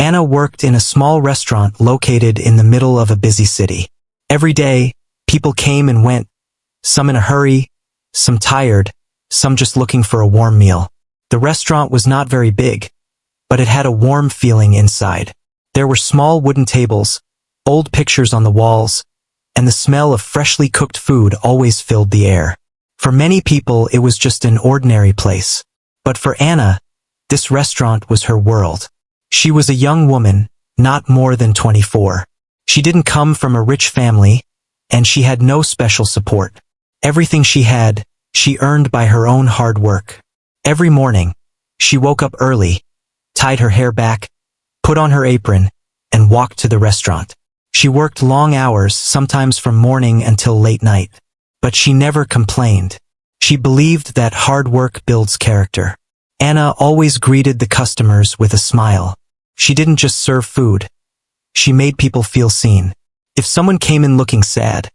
Anna worked in a small restaurant located in the middle of a busy city. Every day, people came and went, some in a hurry, some tired, some just looking for a warm meal. The restaurant was not very big, but it had a warm feeling inside. There were small wooden tables, old pictures on the walls, and the smell of freshly cooked food always filled the air. For many people, it was just an ordinary place. But for Anna, this restaurant was her world. She was a young woman, not more than 24. She didn't come from a rich family, and she had no special support. Everything she had, she earned by her own hard work. Every morning, she woke up early, tied her hair back, put on her apron, and walked to the restaurant. She worked long hours, sometimes from morning until late night. But she never complained. She believed that hard work builds character. Anna always greeted the customers with a smile. She didn't just serve food. She made people feel seen. If someone came in looking sad,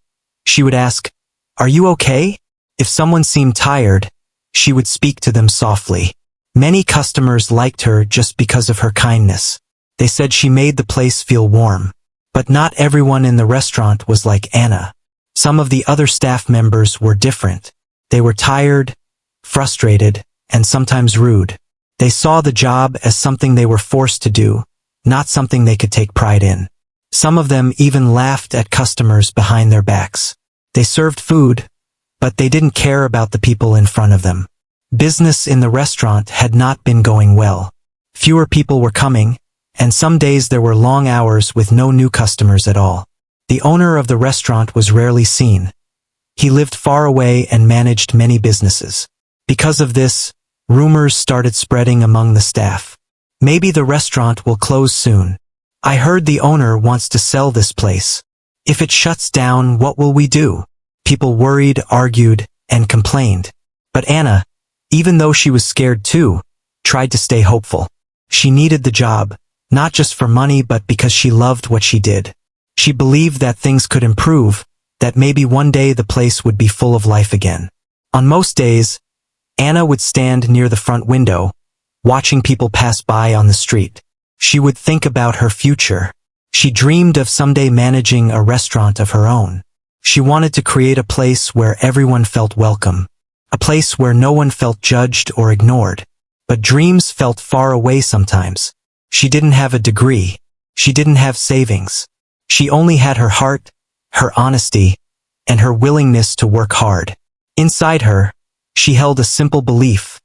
she would ask, "Are you okay?" If someone seemed tired, she would speak to them softly. Many customers liked her just because of her kindness. They said she made the place feel warm. But not everyone in the restaurant was like Anna. Some of the other staff members were different. They were tired, frustrated, and sometimes rude. They saw the job as something they were forced to do, not something they could take pride in. Some of them even laughed at customers behind their backs. They served food, but they didn't care about the people in front of them. Business in the restaurant had not been going well. Fewer people were coming, and some days there were long hours with no new customers at all. The owner of the restaurant was rarely seen. He lived far away and managed many businesses. Because of this, rumors started spreading among the staff. Maybe the restaurant will close soon. I heard the owner wants to sell this place. If it shuts down, what will we do? People worried, argued, and complained. But Anna, even though she was scared too, tried to stay hopeful. She needed the job, not just for money but because she loved what she did. She believed that things could improve, that maybe one day the place would be full of life again. On most days, Anna would stand near the front window, watching people pass by on the street. She would think about her future. She dreamed of someday managing a restaurant of her own. She wanted to create a place where everyone felt welcome, a place where no one felt judged or ignored. But dreams felt far away sometimes. She didn't have a degree. She didn't have savings. She only had her heart, her honesty, and her willingness to work hard. Inside her, she held a simple belief: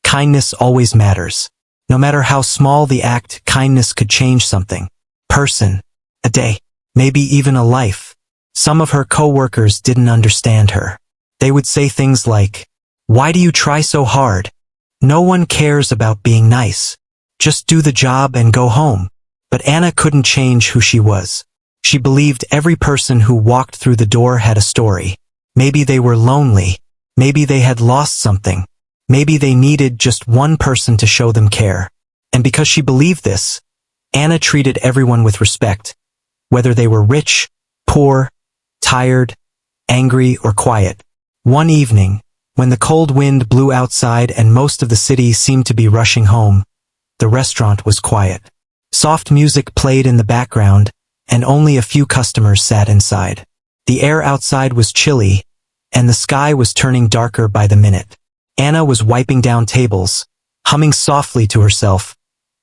kindness always matters. No matter how small the act, kindness could change something. Person, a day, maybe even a life. Some of her co-workers didn't understand her. They would say things like, "Why do you try so hard? No one cares about being nice. Just do the job and go home." But Anna couldn't change who she was. She believed every person who walked through the door had a story. Maybe they were lonely. Maybe they had lost something. Maybe they needed just one person to show them care. And because she believed this, Anna treated everyone with respect, whether they were rich, poor, tired, angry, or quiet. One evening, when the cold wind blew outside and most of the city seemed to be rushing home, the restaurant was quiet. Soft music played in the background, and only a few customers sat inside. The air outside was chilly, and the sky was turning darker by the minute. Anna was wiping down tables, humming softly to herself,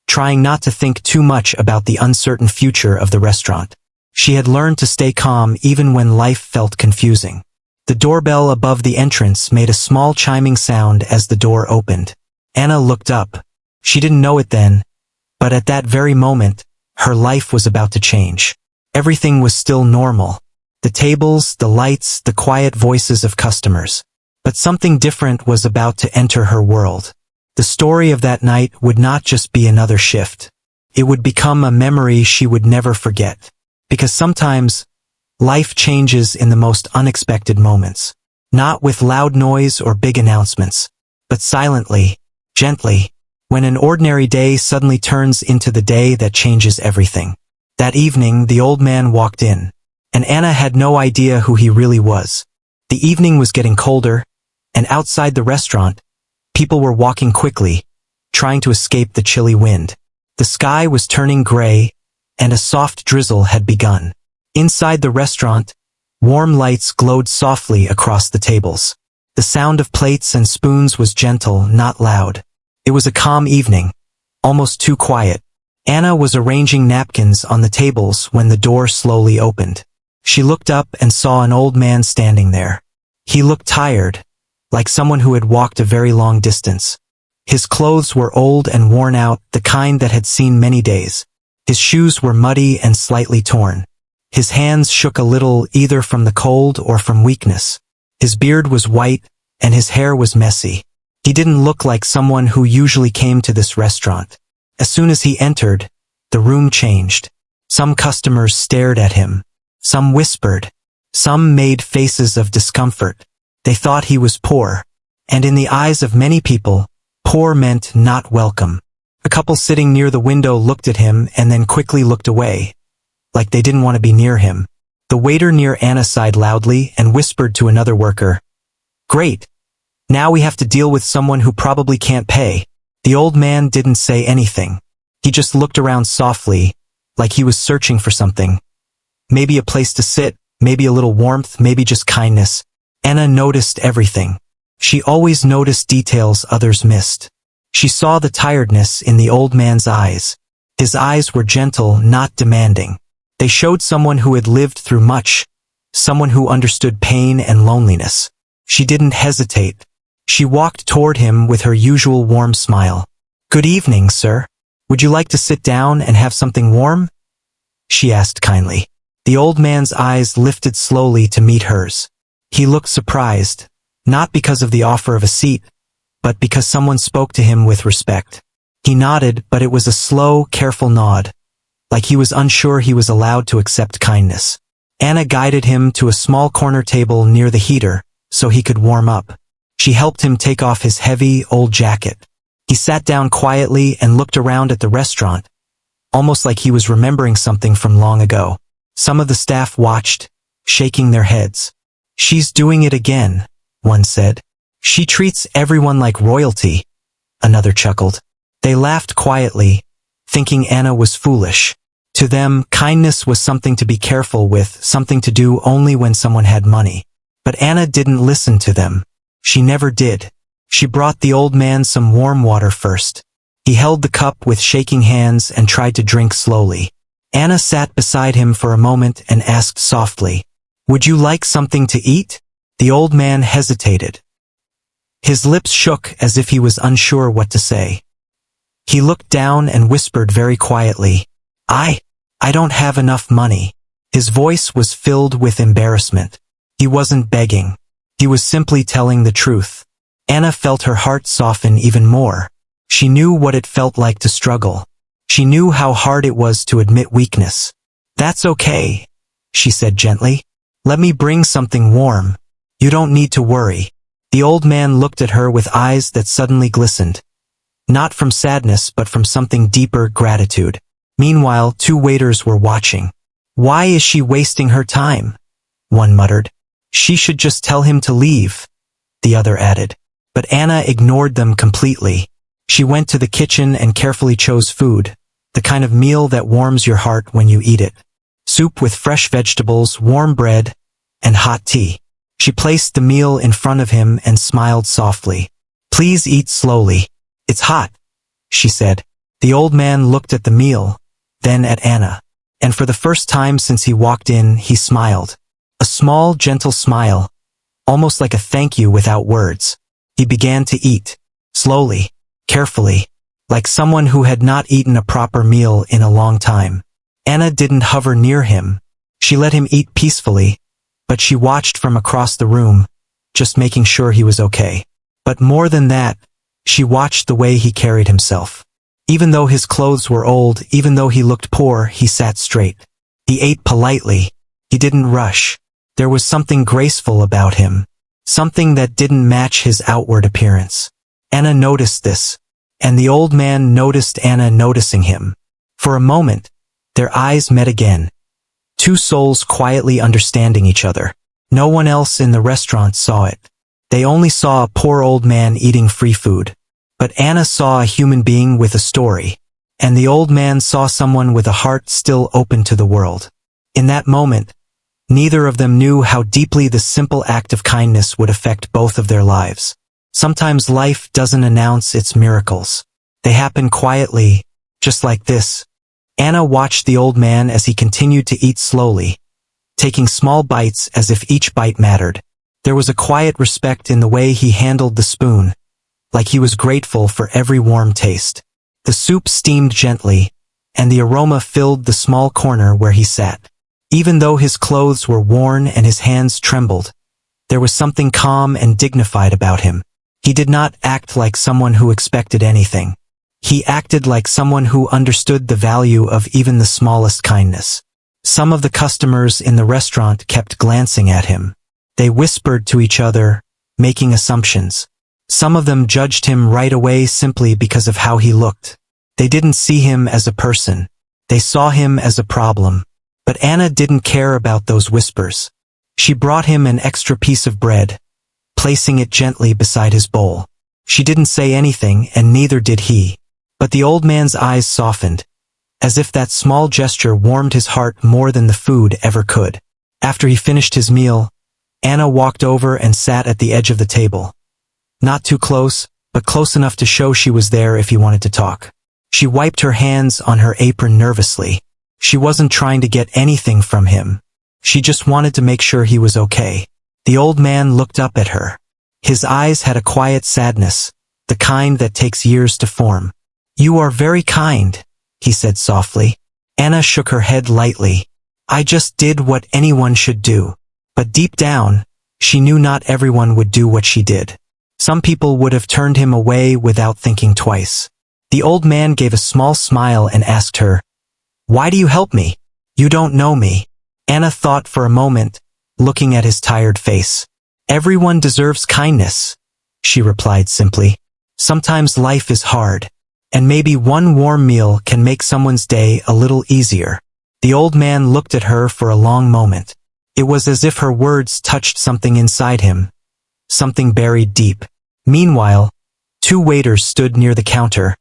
trying not to think too much about the uncertain future of the restaurant. She had learned to stay calm even when life felt confusing. The doorbell above the entrance made a small chiming sound as the door opened. Anna looked up. She didn't know it then, but at that very moment, her life was about to change. Everything was still normal. The tables, the lights, the quiet voices of customers. But something different was about to enter her world. The story of that night would not just be another shift. It would become a memory she would never forget. Because sometimes, life changes in the most unexpected moments. Not with loud noise or big announcements, but silently, gently, when an ordinary day suddenly turns into the day that changes everything. That evening, the old man walked in, and Anna had no idea who he really was. The evening was getting colder, and outside the restaurant, people were walking quickly, trying to escape the chilly wind. The sky was turning gray, and a soft drizzle had begun. Inside the restaurant, warm lights glowed softly across the tables. The sound of plates and spoons was gentle, not loud. It was a calm evening, almost too quiet. Anna was arranging napkins on the tables when the door slowly opened. She looked up and saw an old man standing there. He looked tired, like someone who had walked a very long distance. His clothes were old and worn out, the kind that had seen many days. His shoes were muddy and slightly torn. His hands shook a little, either from the cold or from weakness. His beard was white, and his hair was messy. He didn't look like someone who usually came to this restaurant. As soon as he entered, the room changed. Some customers stared at him. Some whispered. Some made faces of discomfort. They thought he was poor. And in the eyes of many people, poor meant not welcome. A couple sitting near the window looked at him and then quickly looked away, like they didn't want to be near him. The waiter near Anna sighed loudly and whispered to another worker, "Great. Now we have to deal with someone who probably can't pay." The old man didn't say anything. He just looked around softly, like he was searching for something. Maybe a place to sit, maybe a little warmth, maybe just kindness. Anna noticed everything. She always noticed details others missed. She saw the tiredness in the old man's eyes. His eyes were gentle, not demanding. They showed someone who had lived through much, someone who understood pain and loneliness. She didn't hesitate. She walked toward him with her usual warm smile. "Good evening, sir. Would you like to sit down and have something warm?" she asked kindly. The old man's eyes lifted slowly to meet hers. He looked surprised, not because of the offer of a seat, but because someone spoke to him with respect. He nodded, but it was a slow, careful nod, like he was unsure he was allowed to accept kindness. Anna guided him to a small corner table near the heater, so he could warm up. She helped him take off his heavy, old jacket. He sat down quietly and looked around at the restaurant, almost like he was remembering something from long ago. Some of the staff watched, shaking their heads. "She's doing it again," one said. "She treats everyone like royalty," another chuckled. They laughed quietly, thinking Anna was foolish. To them, kindness was something to be careful with, something to do only when someone had money. But Anna didn't listen to them. She never did. She brought the old man some warm water first. He held the cup with shaking hands and tried to drink slowly. Anna sat beside him for a moment and asked softly, "Would you like something to eat?" The old man hesitated. His lips shook as if he was unsure what to say. He looked down and whispered very quietly, I don't have enough money." His voice was filled with embarrassment. He wasn't begging. He was simply telling the truth. Anna felt her heart soften even more. She knew what it felt like to struggle. She knew how hard it was to admit weakness. "That's okay," she said gently. "Let me bring something warm. You don't need to worry." The old man looked at her with eyes that suddenly glistened. Not from sadness, but from something deeper, gratitude. Meanwhile, two waiters were watching. "Why is she wasting her time?" one muttered. "She should just tell him to leave," the other added. But Anna ignored them completely. She went to the kitchen and carefully chose food, the kind of meal that warms your heart when you eat it. Soup with fresh vegetables, warm bread, and hot tea. She placed the meal in front of him and smiled softly. "Please eat slowly. It's hot," she said. The old man looked at the meal, then at Anna. And for the first time since he walked in, he smiled. A small, gentle smile, almost like a thank you without words. He began to eat, slowly, carefully, like someone who had not eaten a proper meal in a long time. Anna didn't hover near him. She let him eat peacefully, but she watched from across the room, just making sure he was okay. But more than that, she watched the way he carried himself. Even though his clothes were old, even though he looked poor, he sat straight. He ate politely. He didn't rush. There was something graceful about him, something that didn't match his outward appearance. Anna noticed this, and the old man noticed Anna noticing him. For a moment, their eyes met again. Two souls quietly understanding each other. No one else in the restaurant saw it. They only saw a poor old man eating free food. But Anna saw a human being with a story. and the old man saw someone with a heart still open to the world. In that moment, neither of them knew how deeply the simple act of kindness would affect both of their lives. Sometimes life doesn't announce its miracles. They happen quietly, just like this. Anna watched the old man as he continued to eat slowly, taking small bites as if each bite mattered. There was a quiet respect in the way he handled the spoon, like he was grateful for every warm taste. The soup steamed gently, and the aroma filled the small corner where he sat. Even though his clothes were worn and his hands trembled, there was something calm and dignified about him. He did not act like someone who expected anything. He acted like someone who understood the value of even the smallest kindness. Some of the customers in the restaurant kept glancing at him. They whispered to each other, making assumptions. Some of them judged him right away simply because of how he looked. They didn't see him as a person. They saw him as a problem. But Anna didn't care about those whispers. She brought him an extra piece of bread, placing it gently beside his bowl. She didn't say anything, and neither did he. But the old man's eyes softened, as if that small gesture warmed his heart more than the food ever could. After he finished his meal, Anna walked over and sat at the edge of the table. Not too close, but close enough to show she was there if he wanted to talk. She wiped her hands on her apron nervously. She wasn't trying to get anything from him. She just wanted to make sure he was okay. The old man looked up at her. His eyes had a quiet sadness, the kind that takes years to form. "You are very kind," he said softly. Anna shook her head lightly. "I just did what anyone should do." But deep down, she knew not everyone would do what she did. Some people would have turned him away without thinking twice. The old man gave a small smile and asked her, "Why do you help me? You don't know me." Anna thought for a moment, looking at his tired face. "Everyone deserves kindness," she replied simply. "Sometimes life is hard, and maybe one warm meal can make someone's day a little easier." The old man looked at her for a long moment. It was as if her words touched something inside him, something buried deep. Meanwhile, two waiters stood near the counter,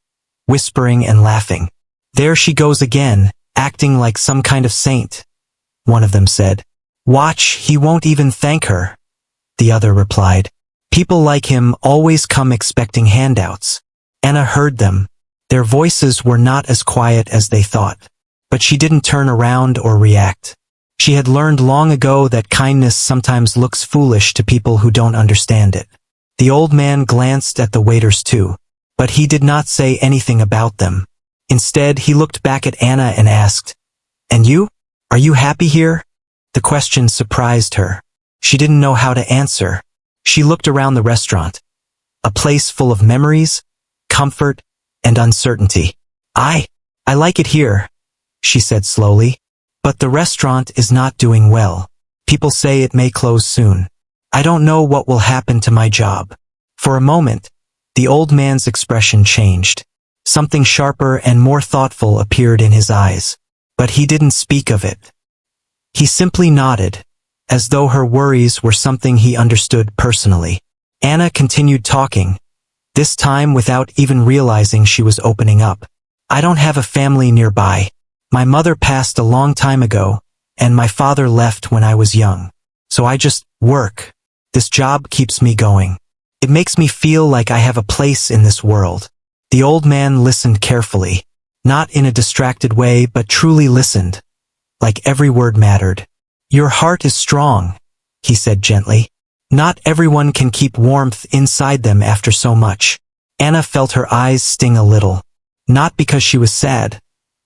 whispering and laughing. "There she goes again, acting like some kind of saint," one of them said. "Watch, he won't even thank her," the other replied. "People like him always come expecting handouts." Anna heard them. Their voices were not as quiet as they thought. But she didn't turn around or react. She had learned long ago that kindness sometimes looks foolish to people who don't understand it. The old man glanced at the waiters too, but he did not say anything about them. Instead, he looked back at Anna and asked, "And you? Are you happy here?" The question surprised her. She didn't know how to answer. She looked around the restaurant, a place full of memories, comfort, and uncertainty. I like it here," she said slowly. "But the restaurant is not doing well. People say it may close soon. I don't know what will happen to my job." For a moment, the old man's expression changed. Something sharper and more thoughtful appeared in his eyes. But he didn't speak of it. He simply nodded, as though her worries were something he understood personally. Anna continued talking, this time without even realizing she was opening up. "I don't have a family nearby. My mother passed a long time ago, and my father left when I was young. So I just work. This job keeps me going. It makes me feel like I have a place in this world." The old man listened carefully, not in a distracted way but truly listened, like every word mattered. "Your heart is strong," he said gently. "Not everyone can keep warmth inside them after so much." Anna felt her eyes sting a little, not because she was sad,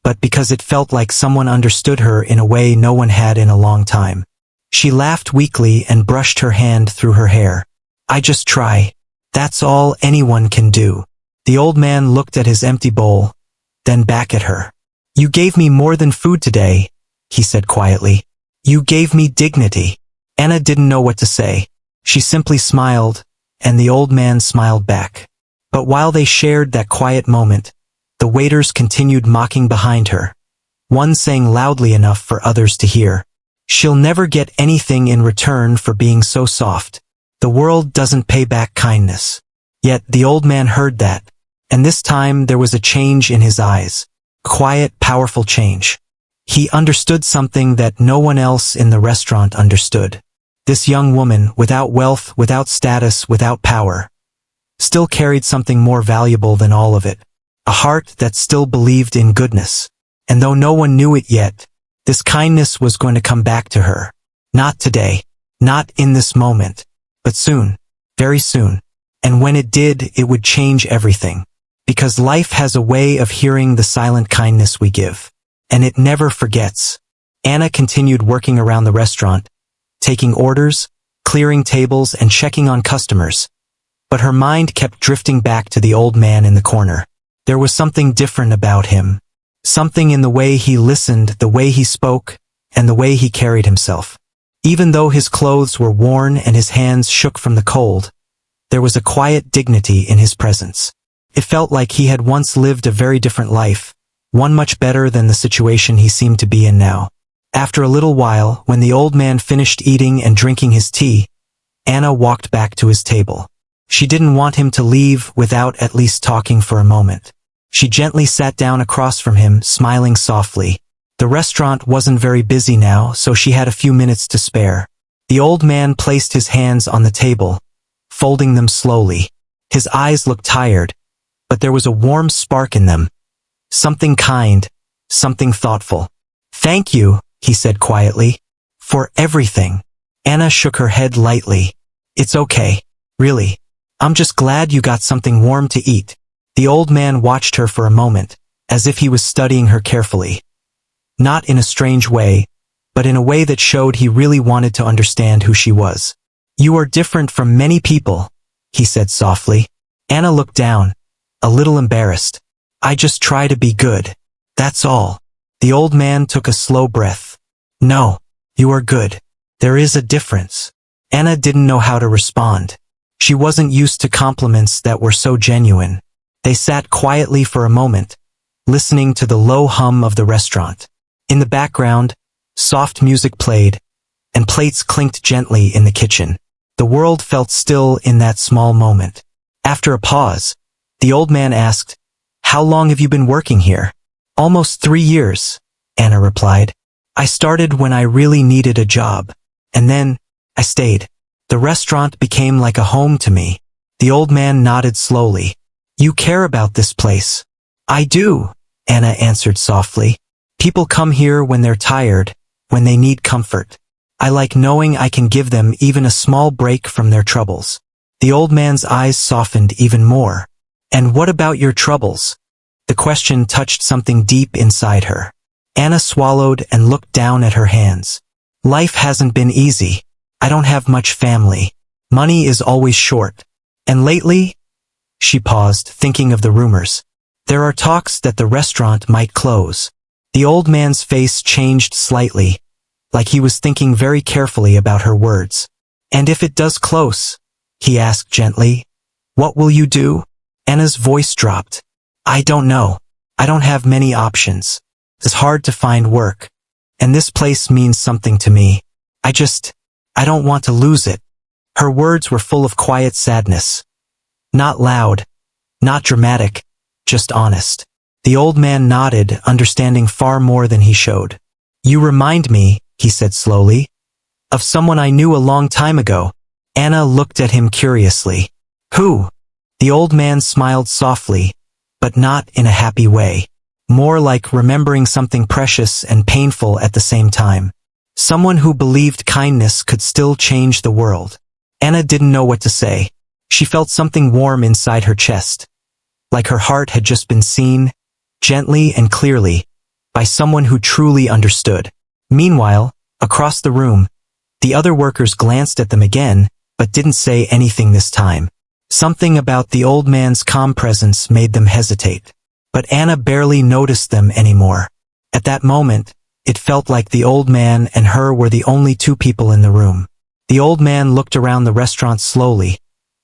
but because it felt like someone understood her in a way no one had in a long time. She laughed weakly and brushed her hand through her hair. "I just try. That's all anyone can do." The old man looked at his empty bowl, then back at her. "You gave me more than food today," he said quietly. "You gave me dignity." Anna didn't know what to say. She simply smiled, and the old man smiled back. But while they shared that quiet moment, the waiters continued mocking behind her, one saying loudly enough for others to hear, "She'll never get anything in return for being so soft. The world doesn't pay back kindness." Yet the old man heard that, and this time there was a change in his eyes. Quiet, powerful change. He understood something that no one else in the restaurant understood. This young woman, without wealth, without status, without power, still carried something more valuable than all of it. A heart that still believed in goodness. And though no one knew it yet, this kindness was going to come back to her. Not today. Not in this moment. But soon. Very soon. And when it did, it would change everything. Because life has a way of hearing the silent kindness we give. And it never forgets. Anna continued working around the restaurant, taking orders, clearing tables, and checking on customers. But her mind kept drifting back to the old man in the corner. There was something different about him. Something in the way he listened, the way he spoke, and the way he carried himself. Even though his clothes were worn and his hands shook from the cold, there was a quiet dignity in his presence. It felt like he had once lived a very different life, one much better than the situation he seemed to be in now. After a little while, when the old man finished eating and drinking his tea, Anna walked back to his table. She didn't want him to leave without at least talking for a moment. She gently sat down across from him, smiling softly. The restaurant wasn't very busy now, so she had a few minutes to spare. The old man placed his hands on the table, folding them slowly. His eyes looked tired, but there was a warm spark in them. Something kind, something thoughtful. "Thank you," he said quietly, "for everything." Anna shook her head lightly. "It's okay, really. I'm just glad you got something warm to eat." The old man watched her for a moment, as if he was studying her carefully. Not in a strange way, but in a way that showed he really wanted to understand who she was. "You are different from many people," he said softly. Anna looked down, a little embarrassed. "I just try to be good. That's all." The old man took a slow breath. "No, you are good. There is a difference." Anna didn't know how to respond. She wasn't used to compliments that were so genuine. They sat quietly for a moment, listening to the low hum of the restaurant. In the background, soft music played, and plates clinked gently in the kitchen. The world felt still in that small moment. After a pause, the old man asked, "How long have you been working here?" "Almost 3 years," Anna replied. "I started when I really needed a job. And then, I stayed. The restaurant became like a home to me." The old man nodded slowly. "You care about this place." "I do," Anna answered softly. "People come here when they're tired, when they need comfort. I like knowing I can give them even a small break from their troubles." The old man's eyes softened even more. "And what about your troubles?" The question touched something deep inside her. Anna swallowed and looked down at her hands. "Life hasn't been easy. I don't have much family. Money is always short. And lately," she paused, thinking of the rumors, "there are talks that the restaurant might close." The old man's face changed slightly, like he was thinking very carefully about her words. "And if it does close," he asked gently, "what will you do?" Anna's voice dropped. "I don't know. I don't have many options. It's hard to find work. And this place means something to me. I don't want to lose it." Her words were full of quiet sadness. Not loud, not dramatic, just honest. The old man nodded, understanding far more than he showed. "You remind me," he said slowly, "of someone I knew a long time ago." Anna looked at him curiously. "Who?" The old man smiled softly, but not in a happy way. More like remembering something precious and painful at the same time. Someone who believed kindness could still change the world. Anna didn't know what to say. She felt something warm inside her chest, like her heart had just been seen, gently and clearly, by someone who truly understood. Meanwhile, across the room, the other workers glanced at them again, but didn't say anything this time. Something about the old man's calm presence made them hesitate. But Anna barely noticed them anymore. At that moment, it felt like the old man and her were the only two people in the room. The old man looked around the restaurant slowly,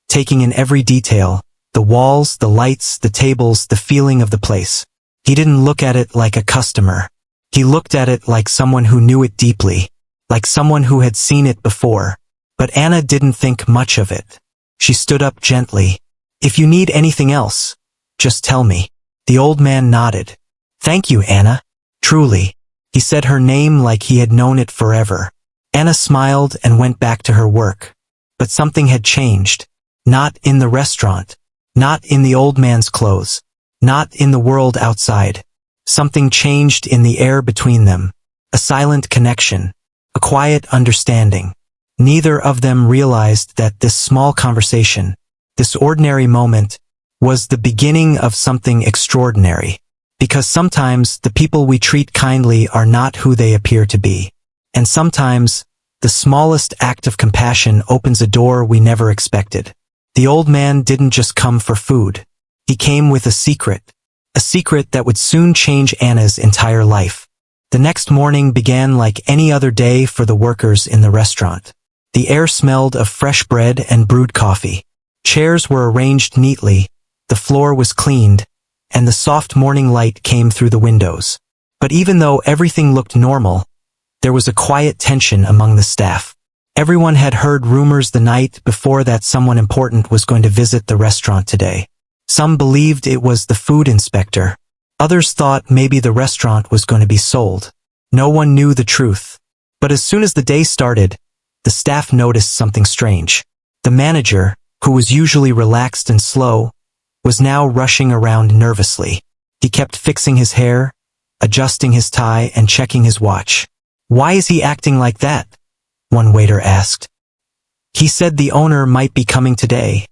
taking in every detail, the walls, the lights, the tables, the feeling of the place. He didn't look at it like a customer. He looked at it like someone who knew it deeply, like someone who had seen it before. But Anna didn't think much of it. She stood up gently. "If you need anything else, just tell me." The old man nodded. Thank you, Anna. Truly. He said her name like he had known it forever. Anna smiled and went back to her work. But something had changed. Not in the restaurant. Not in the old man's clothes. Not in the world outside. Something changed in the air between them. A silent connection. A quiet understanding. Neither of them realized that this small conversation, this ordinary moment, was the beginning of something extraordinary. Because sometimes the people we treat kindly are not who they appear to be. And sometimes, the smallest act of compassion opens a door we never expected. The old man didn't just come for food. He came with a secret that would soon change Anna's entire life. The next morning began like any other day for the workers in the restaurant. The air smelled of fresh bread and brewed coffee. Chairs were arranged neatly, the floor was cleaned, and the soft morning light came through the windows. But even though everything looked normal, there was a quiet tension among the staff. Everyone had heard rumors the night before that someone important was going to visit the restaurant today. Some believed it was the food inspector. Others thought maybe the restaurant was going to be sold. No one knew the truth. But as soon as the day started, the staff noticed something strange. The manager, who was usually relaxed and slow, was now rushing around nervously. He kept fixing his hair, adjusting his tie, and checking his watch. "Why is he acting like that?" one waiter asked. "He said the owner might be coming today,"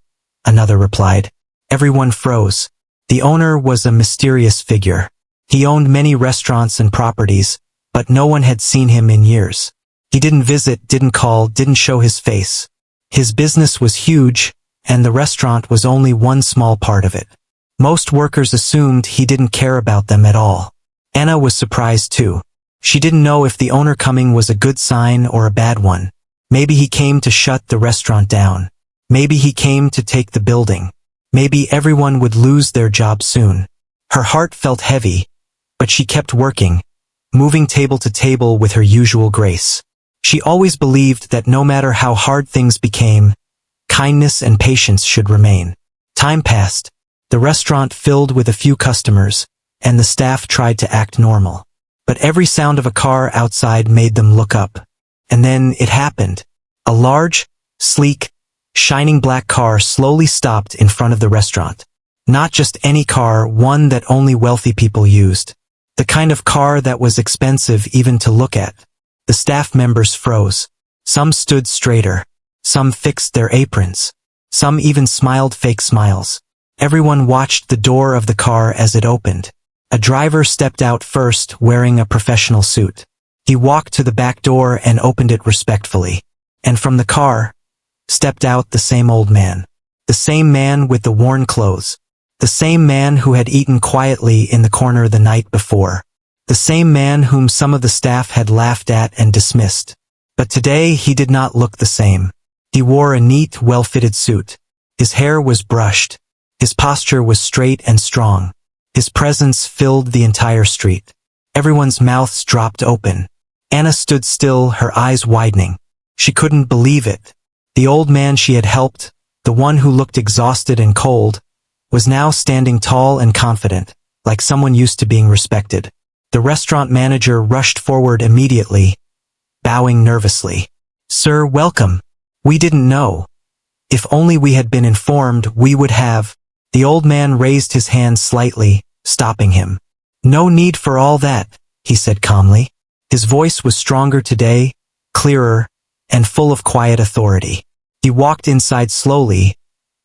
another replied. Everyone froze. The owner was a mysterious figure. He owned many restaurants and properties, but no one had seen him in years. He didn't visit, didn't call, didn't show his face. His business was huge, and the restaurant was only one small part of it. Most workers assumed he didn't care about them at all. Anna was surprised too. She didn't know if the owner coming was a good sign or a bad one. Maybe he came to shut the restaurant down. Maybe he came to take the building. Maybe everyone would lose their job soon. Her heart felt heavy, but she kept working, moving table to table with her usual grace. She always believed that no matter how hard things became, kindness and patience should remain. Time passed. The restaurant filled with a few customers, and the staff tried to act normal. But every sound of a car outside made them look up. And then it happened. A large, sleek, shining black car slowly stopped in front of the restaurant. Not just any car, one that only wealthy people used. The kind of car that was expensive even to look at. The staff members froze. Some stood straighter. Some fixed their aprons. Some even smiled fake smiles. Everyone watched the door of the car as it opened. A driver stepped out first, wearing a professional suit. He walked to the back door and opened it respectfully. And from the car, stepped out the same old man. The same man with the worn clothes. The same man who had eaten quietly in the corner the night before. The same man whom some of the staff had laughed at and dismissed. But today he did not look the same. He wore a neat, well-fitted suit. His hair was brushed. His posture was straight and strong. His presence filled the entire street. Everyone's mouths dropped open. Anna stood still, her eyes widening. She couldn't believe it. The old man she had helped, the one who looked exhausted and cold, was now standing tall and confident, like someone used to being respected. The restaurant manager rushed forward immediately, bowing nervously. "Sir, welcome. We didn't know. If only we had been informed, we would have." The old man raised his hand slightly, stopping him. "No need for all that," he said calmly. His voice was stronger today, clearer, and full of quiet authority. He walked inside slowly,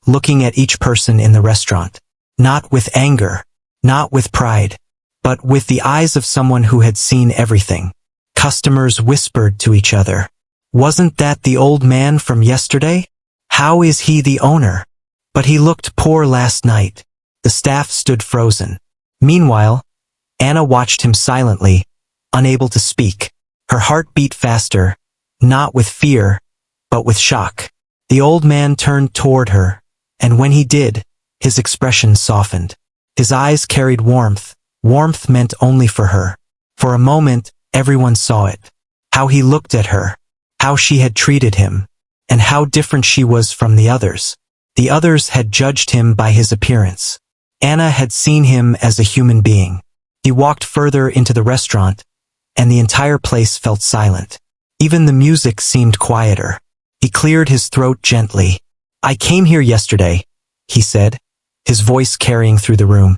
looking at each person in the restaurant. Not with anger, not with pride, but with the eyes of someone who had seen everything. Customers whispered to each other. "Wasn't that the old man from yesterday? How is he the owner? But he looked poor last night." The staff stood frozen. Meanwhile, Anna watched him silently, unable to speak. Her heart beat faster, not with fear, but with shock. The old man turned toward her, and when he did, his expression softened. His eyes carried warmth, warmth meant only for her. For a moment, everyone saw it. How he looked at her, how she had treated him, and how different she was from the others. The others had judged him by his appearance. Anna had seen him as a human being. He walked further into the restaurant, and the entire place felt silent. Even the music seemed quieter. He cleared his throat gently. "I came here yesterday," he said, his voice carrying through the room,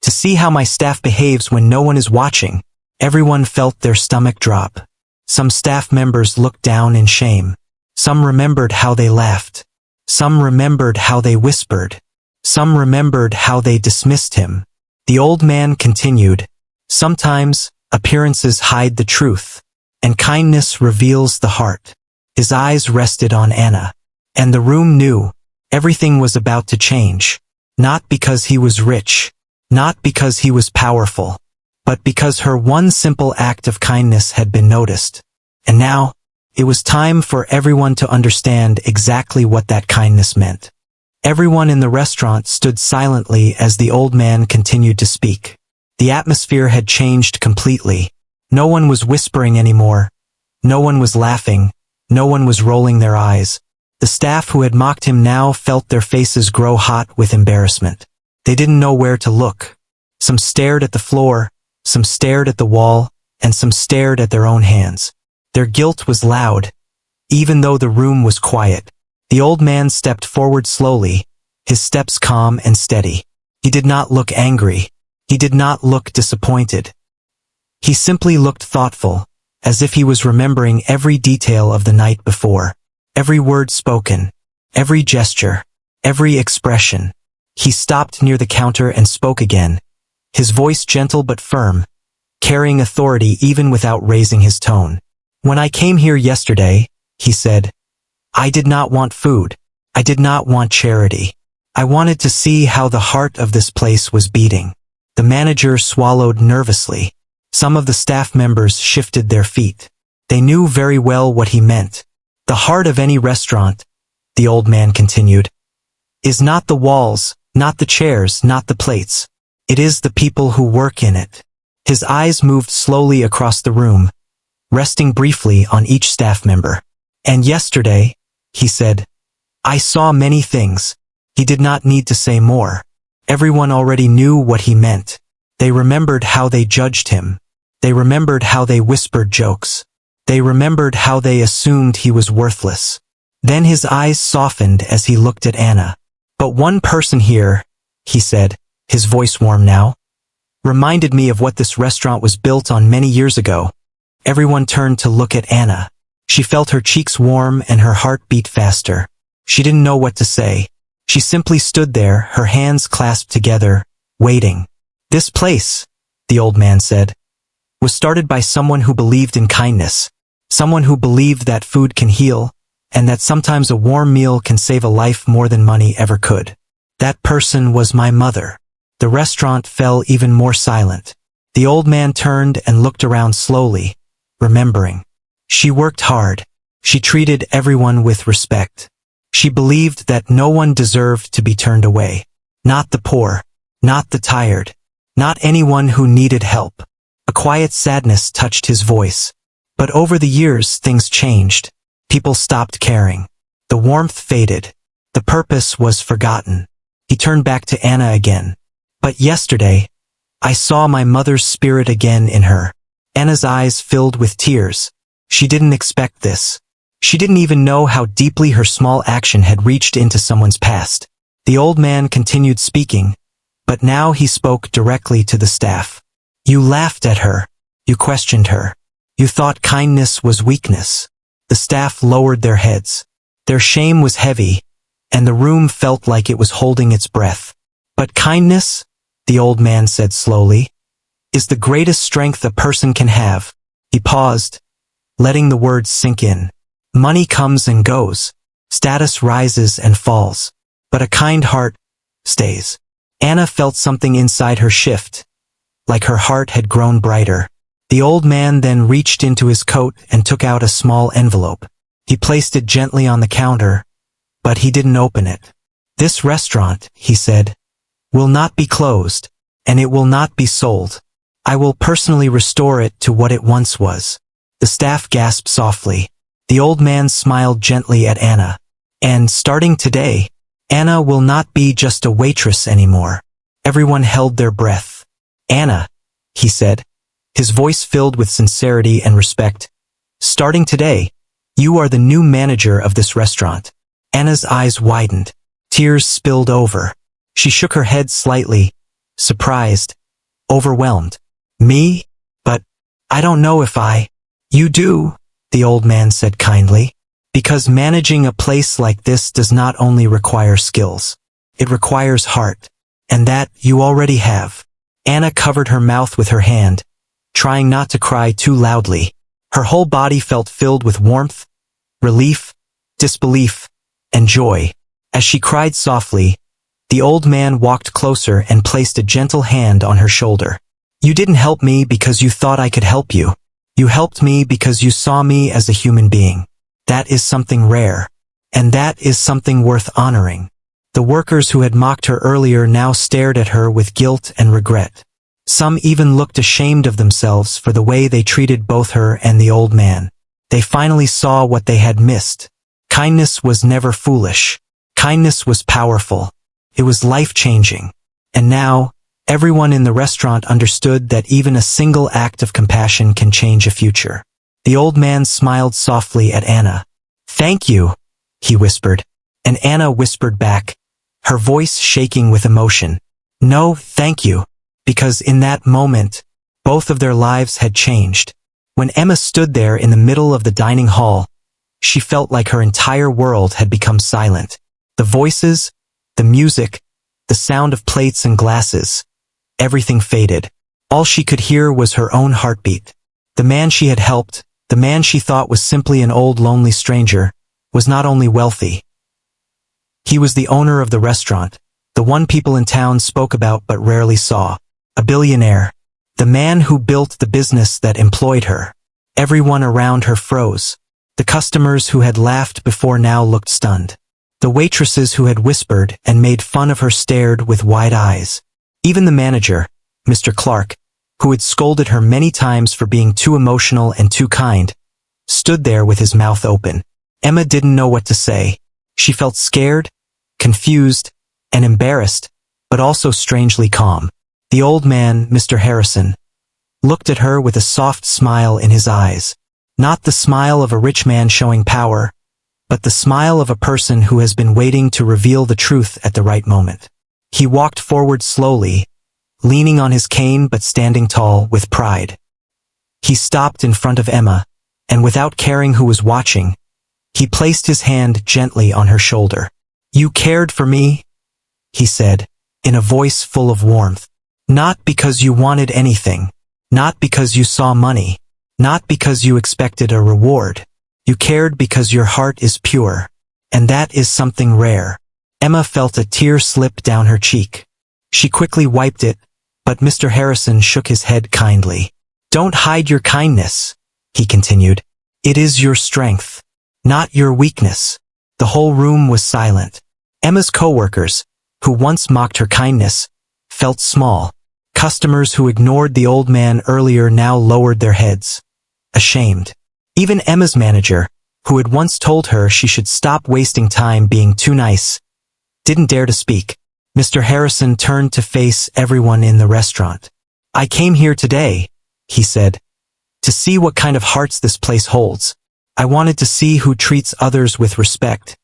"to see how my staff behaves when no one is watching." Everyone felt their stomach drop. Some staff members looked down in shame. Some remembered how they laughed. Some remembered how they whispered. Some remembered how they dismissed him. The old man continued, "Sometimes, appearances hide the truth, and kindness reveals the heart." His eyes rested on Anna, and the room knew everything was about to change. Not because he was rich, not because he was powerful, but because her one simple act of kindness had been noticed. And now, it was time for everyone to understand exactly what that kindness meant. Everyone in the restaurant stood silently as the old man continued to speak. The atmosphere had changed completely. No one was whispering anymore. No one was laughing. No one was rolling their eyes. The staff who had mocked him now felt their faces grow hot with embarrassment. They didn't know where to look. Some stared at the floor, some stared at the wall, and some stared at their own hands. Their guilt was loud, even though the room was quiet. The old man stepped forward slowly, his steps calm and steady. He did not look angry. He did not look disappointed. He simply looked thoughtful, as if he was remembering every detail of the night before. Every word spoken, every gesture, every expression. He stopped near the counter and spoke again, his voice gentle but firm, carrying authority even without raising his tone. "When I came here yesterday," he said, "I did not want food. I did not want charity. I wanted to see how the heart of this place was beating." The manager swallowed nervously. Some of the staff members shifted their feet. They knew very well what he meant. "The heart of any restaurant," the old man continued, "is not the walls, not the chairs, not the plates. It is the people who work in it." His eyes moved slowly across the room, resting briefly on each staff member. "And yesterday," he said, "I saw many things." He did not need to say more. Everyone already knew what he meant. They remembered how they judged him. They remembered how they whispered jokes. They remembered how they assumed he was worthless. Then his eyes softened as he looked at Anna. "But one person here," he said, his voice warm now, "reminded me of what this restaurant was built on many years ago." Everyone turned to look at Anna. She felt her cheeks warm and her heart beat faster. She didn't know what to say. She simply stood there, her hands clasped together, waiting. "This place," the old man said, "was started by someone who believed in kindness, someone who believed that food can heal, and that sometimes a warm meal can save a life more than money ever could. That person was my mother." The restaurant fell even more silent. The old man turned and looked around slowly, remembering. She worked hard. She treated everyone with respect. She believed that no one deserved to be turned away. Not the poor, not the tired, not anyone who needed help. A quiet sadness touched his voice. But over the years things changed. People stopped caring. The warmth faded. The purpose was forgotten. He turned back to Anna again. "But yesterday, I saw my mother's spirit again in her." Anna's eyes filled with tears. She didn't expect this. She didn't even know how deeply her small action had reached into someone's past. The old man continued speaking, but now he spoke directly to the staff. "You laughed at her. You questioned her. You thought kindness was weakness." The staff lowered their heads. Their shame was heavy, and the room felt like it was holding its breath. "But kindness," the old man said slowly, "is the greatest strength a person can have." He paused, letting the words sink in. "Money comes and goes. Status rises and falls. But a kind heart stays." Anna felt something inside her shift, like her heart had grown brighter. The old man then reached into his coat and took out a small envelope. He placed it gently on the counter, but he didn't open it. "This restaurant," he said, "will not be closed, and it will not be sold. I will personally restore it to what it once was." The staff gasped softly. The old man smiled gently at Anna. "And starting today, Anna will not be just a waitress anymore." Everyone held their breath. "Anna," he said, his voice filled with sincerity and respect. Starting today, you are the new manager of this restaurant. Anna's eyes widened. Tears spilled over. She shook her head slightly, surprised, overwhelmed. Me? But I don't know if I... You do, the old man said kindly. Because managing a place like this does not only require skills. It requires heart. And that you already have. Anna covered her mouth with her hand, trying not to cry too loudly. Her whole body felt filled with warmth, relief, disbelief, and joy. As she cried softly, the old man walked closer and placed a gentle hand on her shoulder. You didn't help me because you thought I could help you. You helped me because you saw me as a human being. That is something rare. And that is something worth honoring. The workers who had mocked her earlier now stared at her with guilt and regret. Some even looked ashamed of themselves for the way they treated both her and the old man. They finally saw what they had missed. Kindness was never foolish. Kindness was powerful. It was life-changing. And now, everyone in the restaurant understood that even a single act of compassion can change a future. The old man smiled softly at Anna. Thank you, he whispered. And Anna whispered back, her voice shaking with emotion. No, thank you. Because in that moment, both of their lives had changed. When Emma stood there in the middle of the dining hall, she felt like her entire world had become silent. The voices, the music, the sound of plates and glasses, everything faded. All she could hear was her own heartbeat. The man she had helped, the man she thought was simply an old lonely stranger, was not only wealthy. He was the owner of the restaurant, the one people in town spoke about but rarely saw. A billionaire. The man who built the business that employed her. Everyone around her froze. The customers who had laughed before now looked stunned. The waitresses who had whispered and made fun of her stared with wide eyes. Even the manager, Mr. Clark, who had scolded her many times for being too emotional and too kind, stood there with his mouth open. Emma didn't know what to say. She felt scared, confused, and embarrassed, but also strangely calm. The old man, Mr. Harrison, looked at her with a soft smile in his eyes. Not the smile of a rich man showing power, but the smile of a person who has been waiting to reveal the truth at the right moment. He walked forward slowly, leaning on his cane but standing tall with pride. He stopped in front of Emma, and without caring who was watching, he placed his hand gently on her shoulder. You cared for me, he said, in a voice full of warmth. Not because you wanted anything. Not because you saw money. Not because you expected a reward. You cared because your heart is pure. And that is something rare. Emma felt a tear slip down her cheek. She quickly wiped it, but Mr. Harrison shook his head kindly. Don't hide your kindness, he continued. It is your strength, not your weakness. The whole room was silent. Emma's co-workers, who once mocked her kindness, felt small. Customers who ignored the old man earlier now lowered their heads, ashamed. Even Emma's manager, who had once told her she should stop wasting time being too nice, didn't dare to speak. Mr. Harrison turned to face everyone in the restaurant. I came here today, he said, to see what kind of hearts this place holds. I wanted to see who treats others with respect,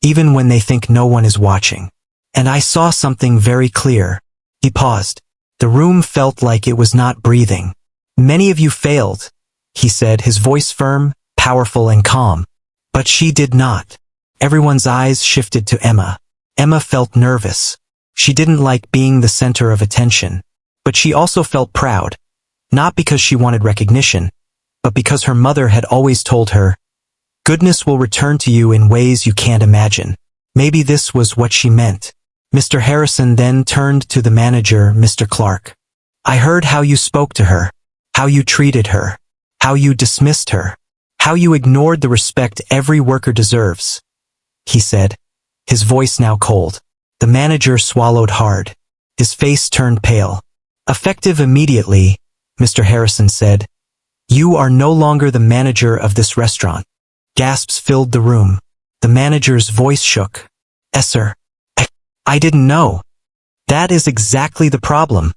even when they think no one is watching. And I saw something very clear. He paused. The room felt like it was not breathing. Many of you failed, he said, his voice firm, powerful, and calm. But she did not. Everyone's eyes shifted to Emma. Emma felt nervous. She didn't like being the center of attention. But she also felt proud. Not because she wanted recognition, but because her mother had always told her, goodness will return to you in ways you can't imagine. Maybe this was what she meant. Mr. Harrison then turned to the manager, Mr. Clark. I heard how you spoke to her, how you treated her, how you dismissed her, how you ignored the respect every worker deserves, he said, his voice now cold. The manager swallowed hard. His face turned pale. Effective immediately, Mr. Harrison said, you are no longer the manager of this restaurant. Gasps filled the room. The manager's voice shook. Sir. I didn't know. That is exactly the problem.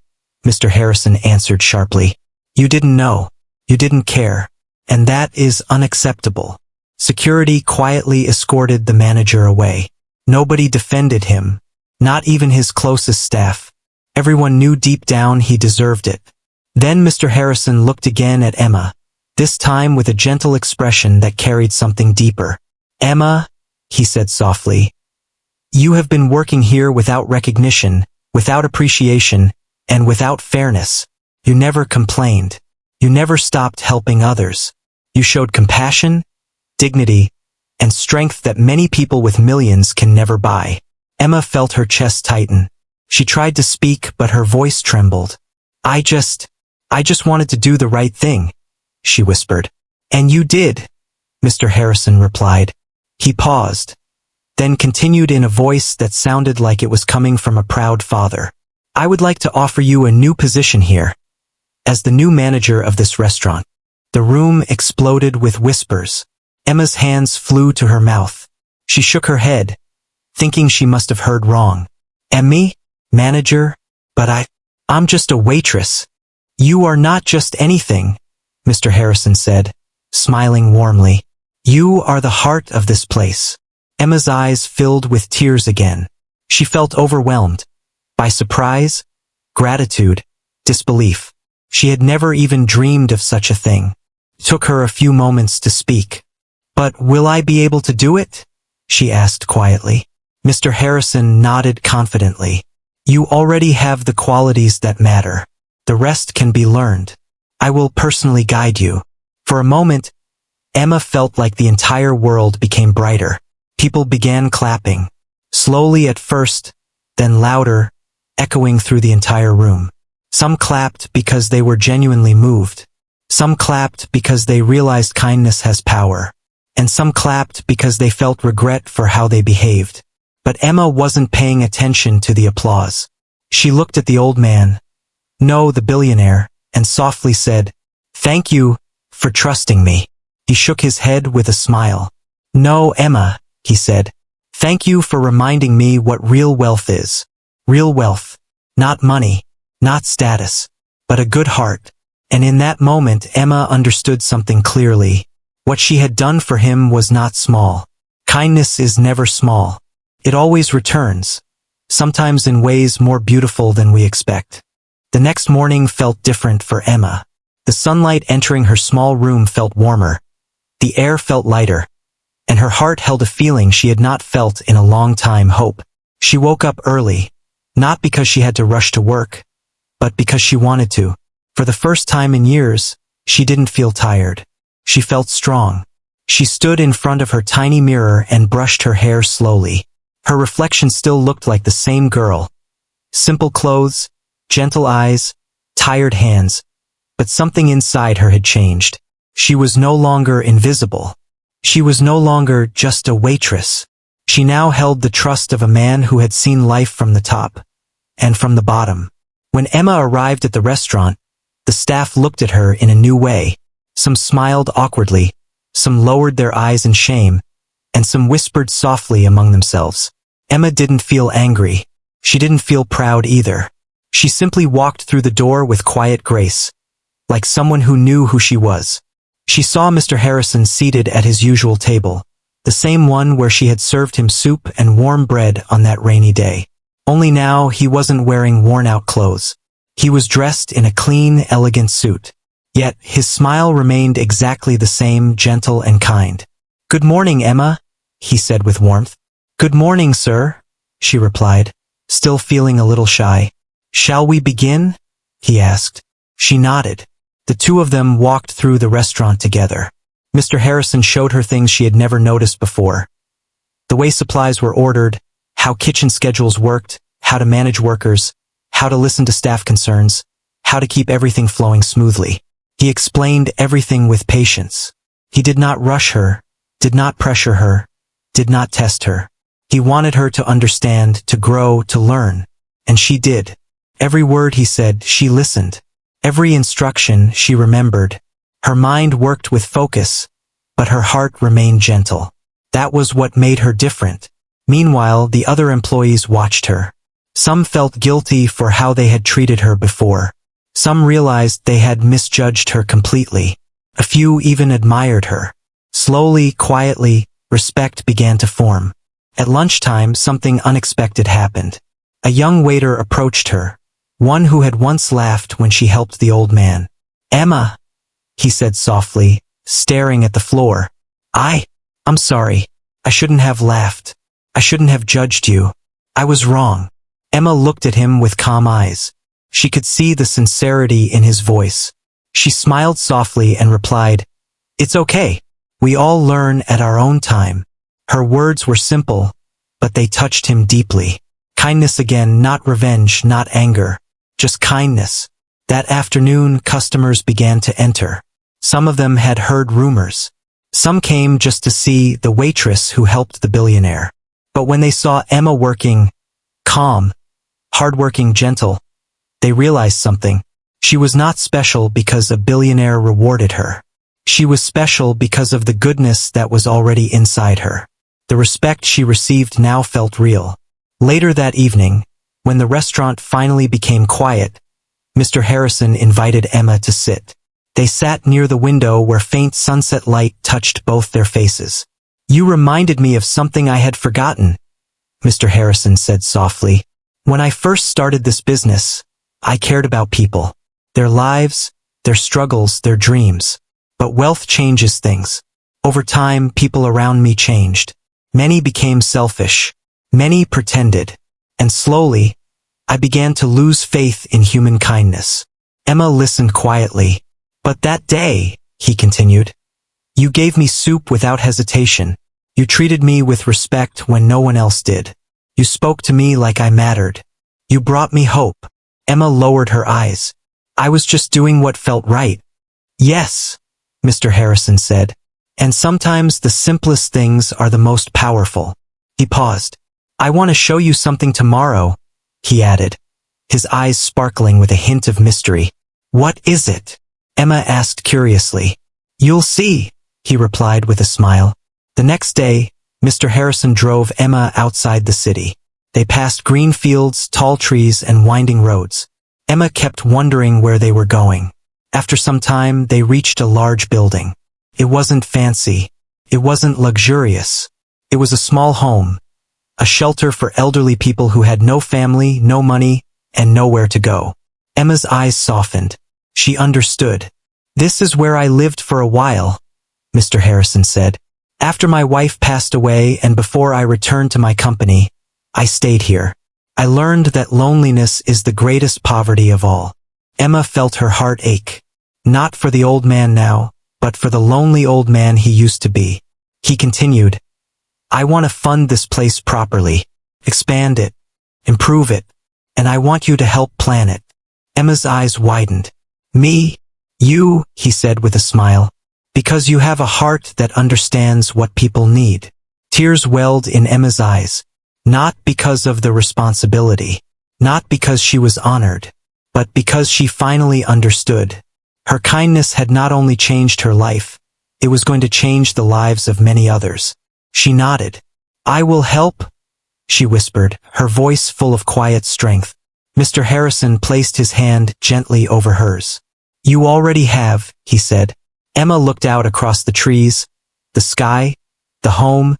Mr. Harrison answered sharply. You didn't know. You didn't care. And that is unacceptable. Security quietly escorted the manager away. Nobody defended him, not even his closest staff. Everyone knew deep down he deserved it. Then Mr. Harrison looked again at Emma, this time with a gentle expression that carried something deeper. Emma, he said softly, you have been working here without recognition, without appreciation, and without fairness. You never complained. You never stopped helping others. You showed compassion, dignity, and strength that many people with millions can never buy. Emma felt her chest tighten. She tried to speak, but her voice trembled. I just wanted to do the right thing, she whispered. And you did, Mr. Harrison replied. He paused, then continued in a voice that sounded like it was coming from a proud father. I would like to offer you a new position here. As the new manager of this restaurant. The room exploded with whispers. Emma's hands flew to her mouth. She shook her head, thinking she must have heard wrong. Emmy? Manager? But I'm just a waitress. You are not just anything, Mr. Harrison said, smiling warmly. You are the heart of this place. Emma's eyes filled with tears again. She felt overwhelmed by surprise, gratitude, disbelief. She had never even dreamed of such a thing. It took her a few moments to speak. But will I be able to do it? She asked quietly. Mr. Harrison nodded confidently. You already have the qualities that matter. The rest can be learned. I will personally guide you. For a moment, Emma felt like the entire world became brighter. People began clapping. Slowly at first, then louder, echoing through the entire room. Some clapped because they were genuinely moved. Some clapped because they realized kindness has power. And some clapped because they felt regret for how they behaved. But Emma wasn't paying attention to the applause. She looked at the old man, no, the billionaire, and softly said, Thank you for trusting me. He shook his head with a smile. No, Emma, he said. Thank you for reminding me what real wealth is. Real wealth. Not money, not status, but a good heart. And in that moment Emma understood something clearly. What she had done for him was not small. Kindness is never small. It always returns, sometimes in ways more beautiful than we expect. The next morning felt different for Emma. The sunlight entering her small room felt warmer. The air felt lighter. And her heart held a feeling she had not felt in a long time, hope. She woke up early, not because she had to rush to work, but because she wanted to. For the first time in years, she didn't feel tired. She felt strong. She stood in front of her tiny mirror and brushed her hair slowly. Her reflection still looked like the same girl. Simple clothes, gentle eyes, tired hands, but something inside her had changed. She was no longer invisible. She was no longer just a waitress. She now held the trust of a man who had seen life from the top and from the bottom. When Emma arrived at the restaurant, the staff looked at her in a new way. Some smiled awkwardly, some lowered their eyes in shame, and some whispered softly among themselves. Emma didn't feel angry. She didn't feel proud either. She simply walked through the door with quiet grace, like someone who knew who she was. She saw Mr. Harrison seated at his usual table, the same one where she had served him soup and warm bread on that rainy day. Only now he wasn't wearing worn-out clothes. He was dressed in a clean, elegant suit. Yet his smile remained exactly the same, gentle and kind. "Good morning, Emma," he said with warmth. "Good morning, sir," she replied, still feeling a little shy. "Shall we begin?" he asked. She nodded. The two of them walked through the restaurant together. Mr. Harrison showed her things she had never noticed before. The way supplies were ordered, how kitchen schedules worked, how to manage workers, how to listen to staff concerns, how to keep everything flowing smoothly. He explained everything with patience. He did not rush her, did not pressure her, did not test her. He wanted her to understand, to grow, to learn. And she did. Every word he said, she listened. Every instruction she remembered. Her mind worked with focus, but her heart remained gentle. That was what made her different. Meanwhile, the other employees watched her. Some felt guilty for how they had treated her before. Some realized they had misjudged her completely. A few even admired her. Slowly, quietly, respect began to form. At lunchtime, something unexpected happened. A young waiter approached her, one who had once laughed when she helped the old man. "Emma," he said softly, staring at the floor. I'm sorry. I shouldn't have laughed. I shouldn't have judged you. I was wrong." Emma looked at him with calm eyes. She could see the sincerity in his voice. She smiled softly and replied, "It's okay. We all learn at our own time." Her words were simple, but they touched him deeply. Kindness again, not revenge, not anger. Just kindness. That afternoon, customers began to enter. Some of them had heard rumors. Some came just to see the waitress who helped the billionaire. But when they saw Emma working, calm, hardworking, gentle, they realized something. She was not special because a billionaire rewarded her. She was special because of the goodness that was already inside her. The respect she received now felt real. Later that evening, when the restaurant finally became quiet, Mr. Harrison invited Emma to sit. They sat near the window where faint sunset light touched both their faces. "You reminded me of something I had forgotten," Mr. Harrison said softly. "When I first started this business, I cared about people. Their lives, their struggles, their dreams. But wealth changes things. Over time, people around me changed. Many became selfish. Many pretended. And slowly, I began to lose faith in human kindness." Emma listened quietly. "But that day," he continued, "you gave me soup without hesitation. You treated me with respect when no one else did. You spoke to me like I mattered. You brought me hope." Emma lowered her eyes. "I was just doing what felt right." "Yes," Mr. Harrison said, "and sometimes the simplest things are the most powerful." He paused. "I want to show you something tomorrow," he added, his eyes sparkling with a hint of mystery. "What is it?" Emma asked curiously. "You'll see," he replied with a smile. The next day, Mr. Harrison drove Emma outside the city. They passed green fields, tall trees, and winding roads. Emma kept wondering where they were going. After some time, they reached a large building. It wasn't fancy. It wasn't luxurious. It was a small home, a shelter for elderly people who had no family, no money, and nowhere to go. Emma's eyes softened. She understood. "This is where I lived for a while," Mr. Harrison said. "After my wife passed away and before I returned to my company, I stayed here. I learned that loneliness is the greatest poverty of all." Emma felt her heart ache. Not for the old man now, but for the lonely old man he used to be. He continued, "I want to fund this place properly, expand it, improve it, and I want you to help plan it." Emma's eyes widened. "Me? You?" he said with a smile. "Because you have a heart that understands what people need." Tears welled in Emma's eyes. Not because of the responsibility, not because she was honored, but because she finally understood. Her kindness had not only changed her life, it was going to change the lives of many others. She nodded. "I will help," she whispered, her voice full of quiet strength. Mr. Harrison placed his hand gently over hers. "You already have," he said. Emma looked out across the trees, the sky, the home,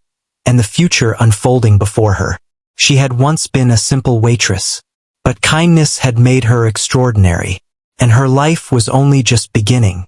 and the future unfolding before her. She had once been a simple waitress, but kindness had made her extraordinary, and her life was only just beginning.